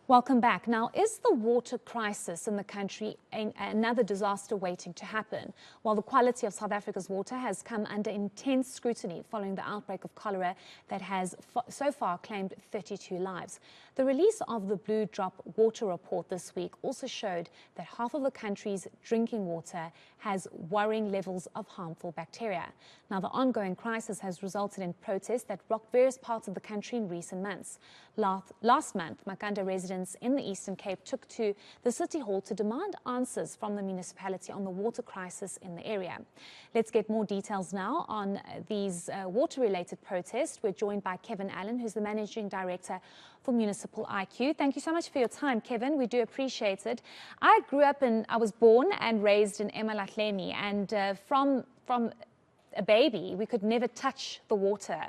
Welcome back. Now, is the water crisis in the country another disaster waiting to happen? While the quality of South Africa's water has come under intense scrutiny following the outbreak of cholera that has so far claimed 32 lives. The release of the Blue Drop Water Report this week also showed that half of the country's drinking water has worrying levels of harmful bacteria. Now, the ongoing crisis has resulted in protests that rocked various parts of the country in recent months. Last month, Makanda residents in the Eastern Cape took to the City Hall to demand answers from the municipality on the water crisis in the area. Let's get more details now on these water-related protests. We're joined by Kevin Allan, who's the Managing Director for Municipal IQ. Thank you so much for your time, Kevin. We do appreciate it. I was born and raised in eMalahleni, and from a baby, we could never touch the water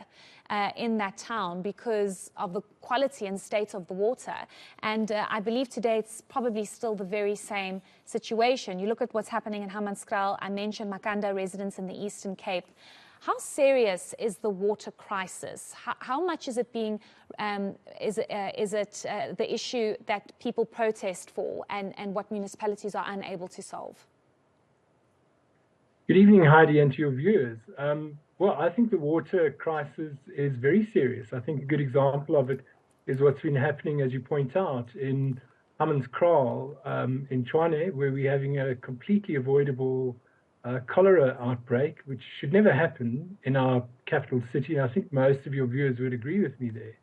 in that town because of the quality and state of the water. And I believe today it's probably still the very same situation. You look at what's happening in Hammanskraal. I mentioned Makanda residents in the Eastern Cape. How serious is the water crisis? How much is it being, is it the issue that people protest for and what municipalities are unable to solve? Good evening, Heidi, and to your viewers. Well, I think the water crisis is very serious. I think a good example of it is what's been happening, as you point out, in Hammanskraal, in Tshwane, where we're having a completely avoidable cholera outbreak, which should never happen in our capital city. I think most of your viewers would agree with me there.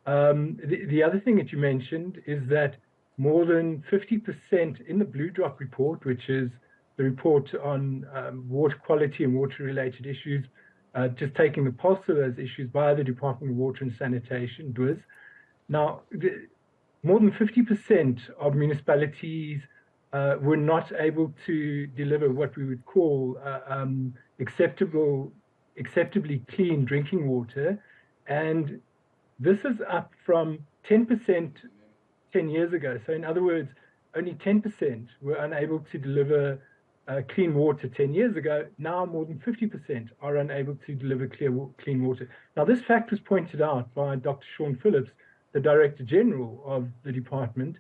The other thing that you mentioned is that more than 50% in the Blue Drop report, which is the report on water quality and water-related issues, just taking the pulse of those issues by the Department of Water and Sanitation, DWIS. Now, more than 50% of municipalities were not able to deliver what we would call acceptably clean drinking water. And this is up from 10% 10 years ago. So in other words, only 10% were unable to deliver clean water 10 years ago. Now more than 50% are unable to deliver clean water. Now this fact was pointed out by Dr. Sean Phillips, the Director General of the department.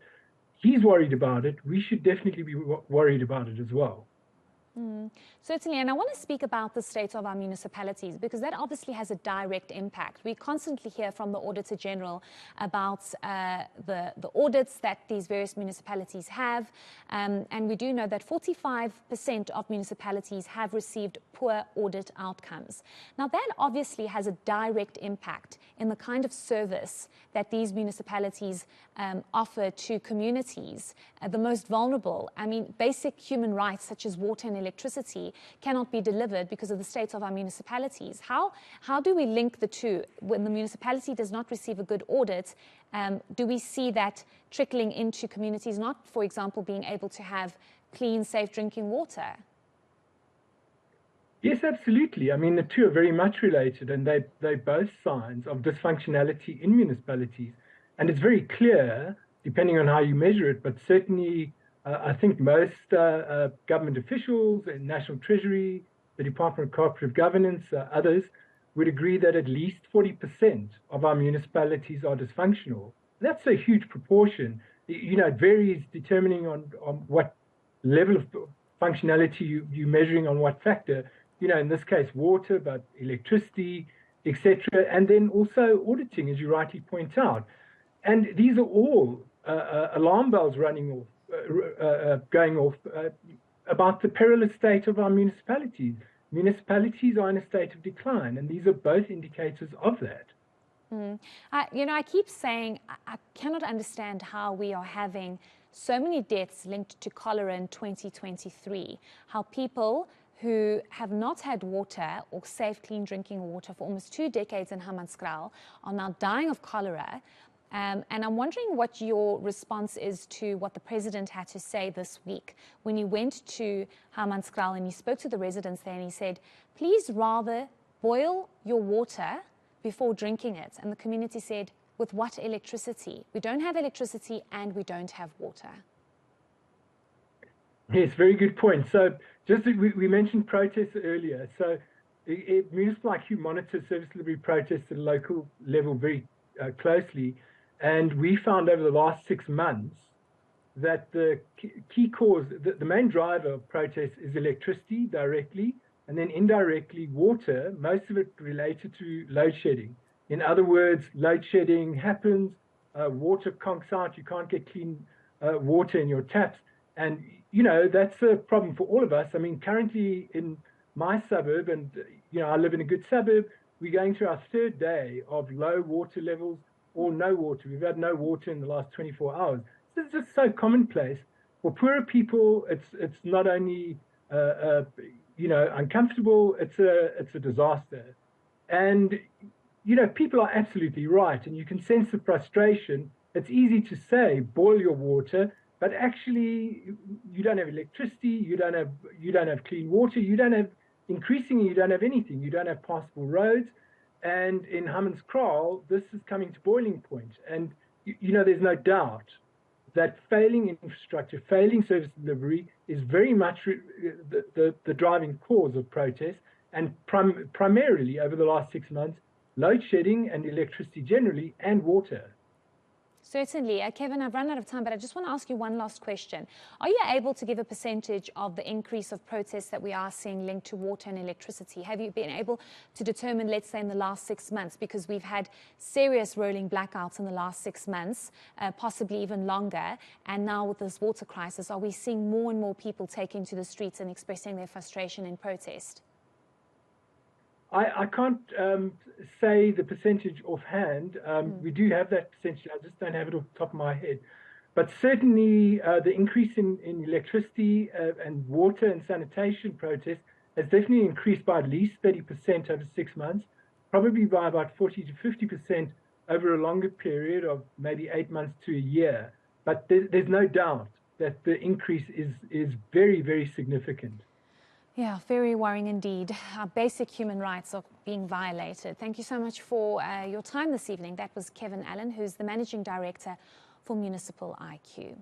He's worried about it. We should definitely be worried about it as well. Certainly, and I want to speak about the state of our municipalities because that obviously has a direct impact. We constantly hear from the Auditor General about the audits that these various municipalities have, and we do know that 45% of municipalities have received poor audit outcomes. Now that obviously has a direct impact in the kind of service that these municipalities offer to communities, the most vulnerable. I mean, basic human rights such as water and electricity cannot be delivered because of the state of our municipalities. How do we link the two? When the municipality does not receive a good audit, do we see that trickling into communities not, for example, being able to have clean, safe drinking water? Yes, absolutely. I mean, the two are very much related, and they're both signs of dysfunctionality in municipalities. And it's very clear, depending on how you measure it, but certainly I think most government officials, National Treasury, the Department of Cooperative Governance, others would agree that at least 40% of our municipalities are dysfunctional. That's a huge proportion. You know, it varies depending on what level of functionality you're measuring on what factor. You know, in this case, water, but electricity, etc., and then also auditing, as you rightly point out. And these are all alarm bells running off. Going off about the perilous state of our municipalities. Municipalities are in a state of decline, and these are both indicators of that. You know, I keep saying I cannot understand how we are having so many deaths linked to cholera in 2023, how people who have not had water or safe, clean drinking water for almost 2 decades in Hammanskraal are now dying of cholera. And I'm wondering what your response is to what the president had to say this week when he went to Hammanskraal and he spoke to the residents there and he said, please rather boil your water before drinking it. And the community said, with what electricity? We don't have electricity and we don't have water. Yes, very good point. So just we mentioned protests earlier. So Municipal IQ monitors service delivery protests at a local level very closely. And we found over the last 6 months that the key cause, the main driver of protests is electricity directly, and then indirectly water, most of it related to load shedding. In other words, load shedding happens, water conks out, you can't get clean water in your taps. And, you know, that's a problem for all of us. I mean, currently in my suburb, and, you know, I live in a good suburb, we're going through our 3rd day of low water levels or no water. We've had no water in the last 24 hours. This is just so commonplace. For poorer people, it's not only you know, uncomfortable, it's a disaster. And you know, people are absolutely right, and you can sense the frustration. It's easy to say boil your water, but actually you don't have electricity, you don't have clean water, increasingly you don't have anything. You don't have passable roads, and in Hammanskraal this is coming to boiling point. And you know, there's no doubt that failing infrastructure, failing service delivery is very much the driving cause of protests, and primarily over the last 6 months, load shedding and electricity generally, and water. Certainly. Kevin, I've run out of time, but I just want to ask you one last question. Are you able to give a percentage of the increase of protests that we are seeing linked to water and electricity? Have you been able to determine, let's say, in the last 6 months, because we've had serious rolling blackouts in the last 6 months, possibly even longer, and now with this water crisis, are we seeing more and more people taking to the streets and expressing their frustration in protest? I can't say the percentage offhand. We do have that percentage. I just don't have it off the top of my head. But certainly the increase in electricity and water and sanitation protests has definitely increased by at least 30% over 6 months, probably by about 40 to 50% over a longer period of maybe 8 months to a year. But there's no doubt that the increase is very, very significant. Yeah, very worrying indeed. Our basic human rights are being violated. Thank you so much for your time this evening. That was Kevin Allan, who's the Managing Director for Municipal IQ.